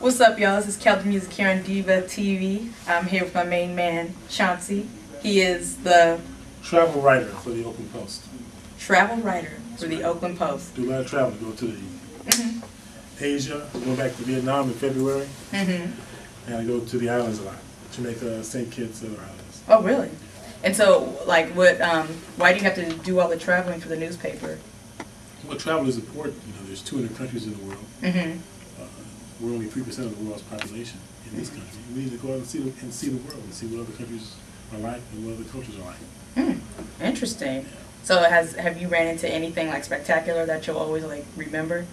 What's up, y'all? This is Kelly Music here on DIVATV. I'm here with my main man, Chauncey. He is the travel writer for the Oakland Post. Travel writer for the Oakland Post. Do a lot of traveling. Go to the Asia. Go back to Vietnam in February. And I go to the islands a lot. Jamaica, St. Kitts, other islands. Oh, really? And so, like, what? Why do you have to do all the traveling for the newspaper? Well, travel is important. You know, there's 200 countries in the world. We're only 3% of the world's population in this country. We need to go out and see the world and see what other countries are like and what other cultures are like. Interesting. Yeah. So have you ran into anything like spectacular that you'll always like remember?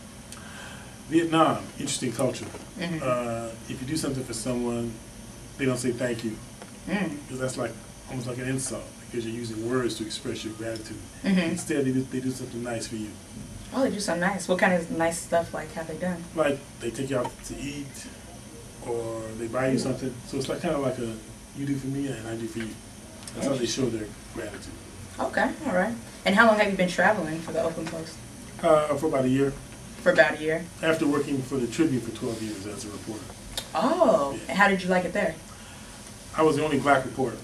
Vietnam, interesting culture. If you do something for someone, they don't say thank you. Because that's like almost like an insult because you're using words to express your gratitude. Instead, they do something nice for you. Oh, they do something nice. What kind of nice stuff like have they done? Like they take you out to eat, or they buy you something. So it's like kind of like a you do for me and I do for you. That's how they show their gratitude. Okay, all right. And how long have you been traveling for the Oakland Post? For about a year. For about a year? After working for the Tribune for 12 years as a reporter. Oh, yeah. How did you like it there? I was the only black reporter.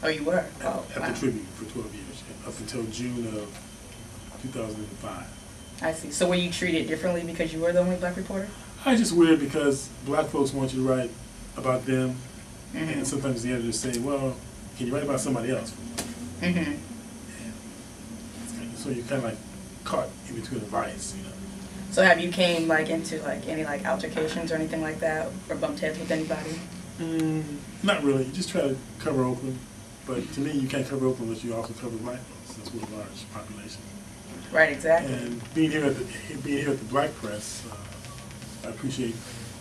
Oh, you were? At the Tribune for 12 years, up until June of 2005. I see. So were you treated differently because you were the only black reporter? It's just weird because black folks want you to write about them, and sometimes the editors say, well, can you write about somebody else? And so you're kind of like caught in between a vice, you know. So have you came like into like any like altercations or anything like that, or bumped heads with anybody? Not really. You just try to cover Oakland, but to me, you can't cover Oakland unless you also cover black folks. That's what a large population. Right, exactly. And being here at the Black Press, I appreciate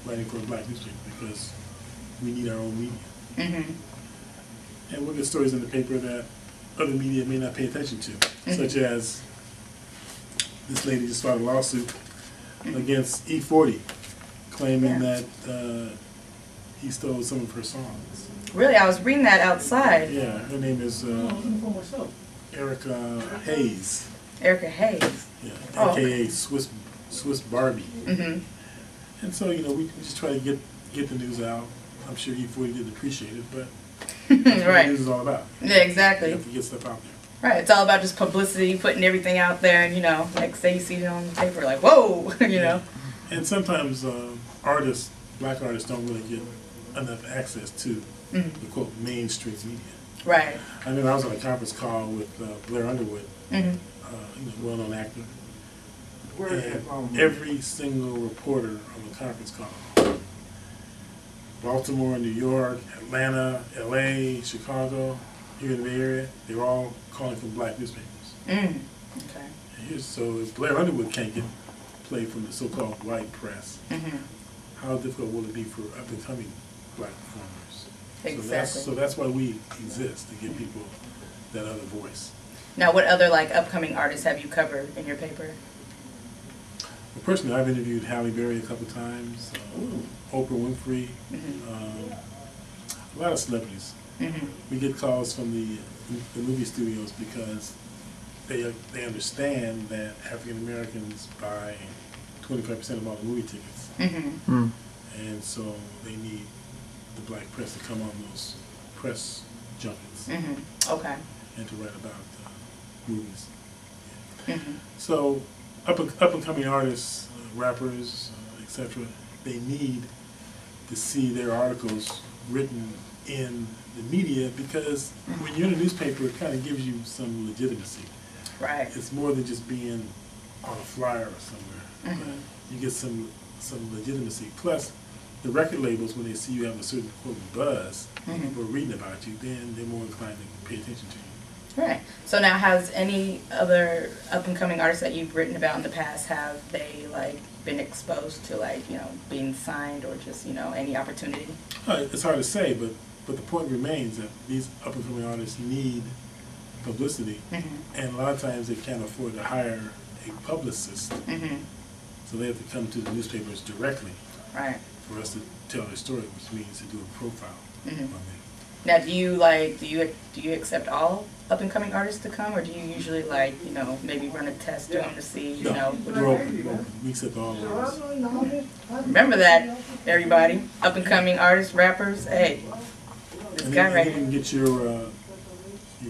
writing for a black newspaper because we need our own media. And we'll get stories in the paper that other media may not pay attention to, such as this lady just filed a lawsuit against E40, claiming that he stole some of her songs. Really? I was reading that outside. Yeah, her name is Erica Hayes. Erica Hayes. Yeah, AKA Swiss Barbie. And so, you know, we just try to get the news out. I'm sure E40 didn't appreciate it, but that's what the news is all about. Yeah, exactly. You have to get stuff out there. Right, it's all about just publicity, putting everything out there, and, you know, like say you see it on the paper, like, whoa, you know. And sometimes black artists don't really get enough access to the, quote, mainstream media. Right. I remember I was on a conference call with Blair Underwood, well-known actor, and every single reporter on the conference call, Baltimore, New York, Atlanta, LA, Chicago, here in the Bay Area, they were all calling from black newspapers. Okay. So if Blair Underwood can't get play from the so-called white press, how difficult will it be for up-and-coming black performers? Exactly. So that's why we exist, to give people that other voice. Now, what other like upcoming artists have you covered in your paper? Well, personally, I've interviewed Halle Berry a couple times, Oprah Winfrey, a lot of celebrities. We get calls from the movie studios because they understand that African Americans buy 25% of all the movie tickets, and so they need the black press to come on those press junkets, okay, and to write about movies. So up and coming artists, rappers, etc., they need to see their articles written in the media because when you're in a newspaper, it kind of gives you some legitimacy. Right. It's more than just being on a flyer or somewhere. You get some legitimacy. Plus, the record labels, when they see you have a certain quote buzz, people are reading about you, then they're more inclined to pay attention to you. Right. So now, has any other up-and-coming artists that you've written about in the past, have they like been exposed to like, you know, being signed or just, you know, any opportunity? It's hard to say, but the point remains that these up-and-coming artists need publicity, and a lot of times they can't afford to hire a publicist, so they have to come to the newspapers directly for us to tell their story, which means to do a profile on them. Now, do you accept all up-and-coming artists to come, or do you usually, like, you know, maybe run a test on them to see, you know? We're open. We accept all artists. Remember that. everybody, up and coming artists, rappers. Hey, this guy right here. You here. can get your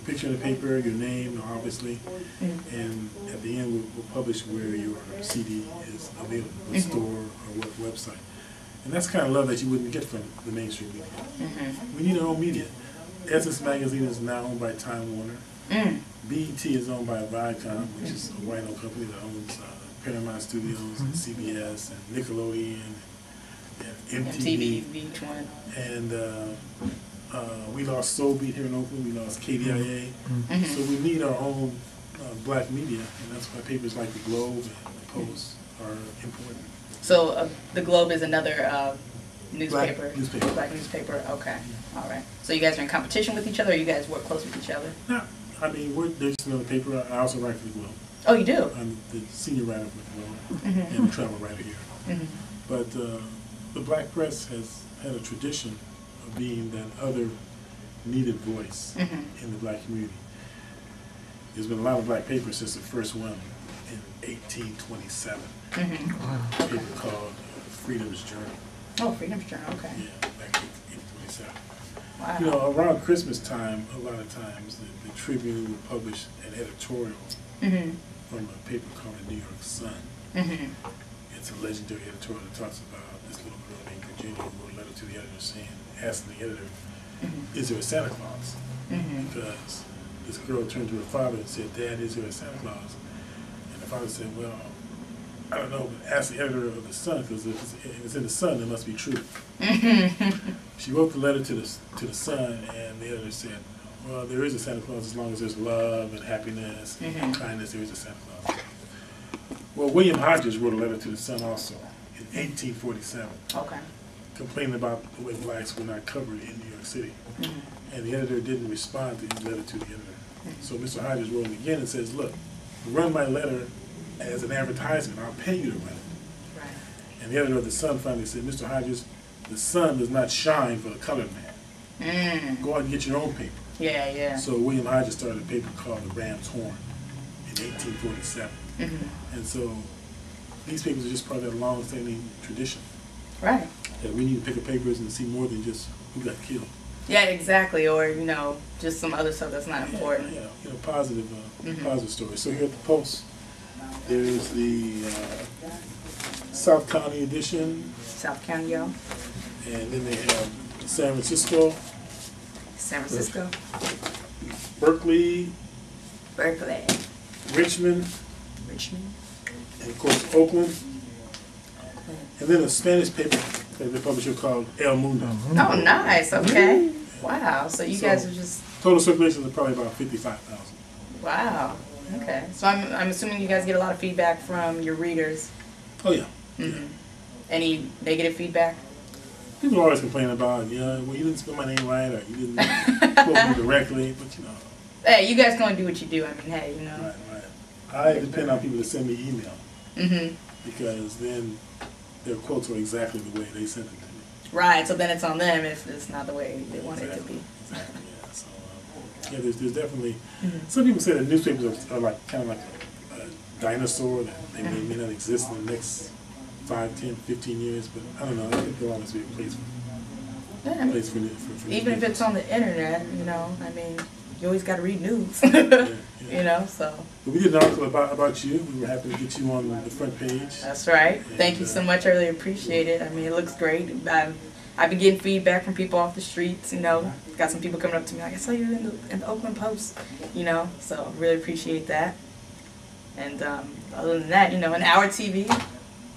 picture in the paper, your name, obviously, and at the end we'll publish where your CD is available, what store or what website. And that's kind of love that you wouldn't get from the mainstream media. We need our own media. Essence Magazine is now owned by Time Warner. BET is owned by Viacom, which is a white-owned company that owns Paramount Studios and CBS and Nickelodeon and MTV. VH1. And we lost Soul Beat here in Oakland. We lost KDIA. So we need our own black media, and that's why papers like the Globe and the Post are important. So the Globe is another newspaper, newspaper, black newspaper. Okay, all right. So you guys are in competition with each other, or you guys work close with each other? No, I mean there's just another paper. I also write for the Globe. Oh, you do? I'm the senior writer for the Globe and the travel writer here. But the black press has had a tradition of being that other needed voice in the black community. There's been a lot of black papers since the first one in 1827. A paper called Freedom's Journal. Oh, Freedom's Journal, okay. Yeah, back in 1827. Wow. You know, around Christmas time, a lot of times the Tribune would publish an editorial from a paper called the New York Sun. It's a legendary editorial that talks about this little girl named Virginia who wrote a letter to the editor saying, asking the editor, is there a Santa Claus? Because this girl turned to her father and said, Dad, is there a Santa Claus? And the father said, well, I don't know, but ask the editor of the Sun, because if it's in the Sun, it must be true. She wrote the letter to the Sun, and the editor said, well, there is a Santa Claus as long as there's love and happiness and kindness, there is a Santa Claus. Well, William Hodges wrote a letter to the Sun also in 1847. Okay. Complaining about the way blacks were not covered in New York City. And the editor didn't respond to his letter to the editor. So Mr. Hodges wrote it again and says, look, run my letter as an advertisement. I'll pay you to run it. Right. And the editor of the Sun finally said, Mr. Hodges, the sun does not shine for the colored man. Go out and get your own paper. Yeah, yeah. So William Hodges started a paper called the Ram's Horn in 1847. And so these papers are just part of that long-standing tradition. Right. That we need to pick up papers and see more than just who got killed. Yeah, exactly. Or, you know, just some other stuff that's not important. Yeah, you know, positive stories. So here at the Post, there's the South County edition. South County, yo. And then they have San Francisco. San Francisco. Berkeley. Richmond. And of course Oakland. And then a Spanish paper that they publish here called El Mundo. Oh, nice. Okay. Wow. So you guys are just... Total circulation is probably about 55,000. Wow. Okay. So I'm assuming you guys get a lot of feedback from your readers. Oh, yeah. Any negative feedback? People always complain about, well, you didn't spell my name right, or you didn't quote me directly, but you know. Hey, you guys gonna do what you do. I mean, hey, you know. Right. I depend on people to send me email. Because then their quotes are exactly the way they sent it to me. Right, so then it's on them if it's not the way they want it to be. Exactly, yeah. So, yeah, there's definitely, some people say that newspapers are like kind of like a dinosaur, that they may not exist in the next 5, 10, 15 years, but I don't know, I think there'll always be a place for even if it's on the internet, you know, I mean, you always got to read news, you know, so. But we did an article about you. We were happy to get you on the front page. That's right. And thank you so much. I really appreciate it. I mean, it looks great. I've been getting feedback from people off the streets, you know. Got some people coming up to me like, I saw you in the Oakland Post, you know, so really appreciate that. And other than that, you know, an Our TV.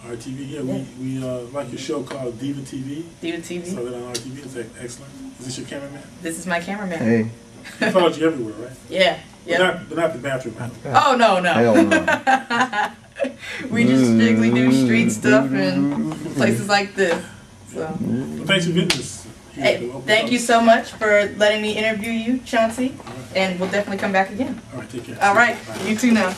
Our TV, yeah. We like your show called DIVATV. DIVATV. Saw that on Our TV. It's excellent. Is this your cameraman? This is my cameraman. Hey. He followed you everywhere, right? Yeah. But not the bathroom. Oh, no. Hell no. We just strictly do street stuff and places like this. So. Well, thanks for getting this. Hey, thank you so much for letting me interview you, Chauncey. And we'll definitely come back again. All right, take care. All right. You too now.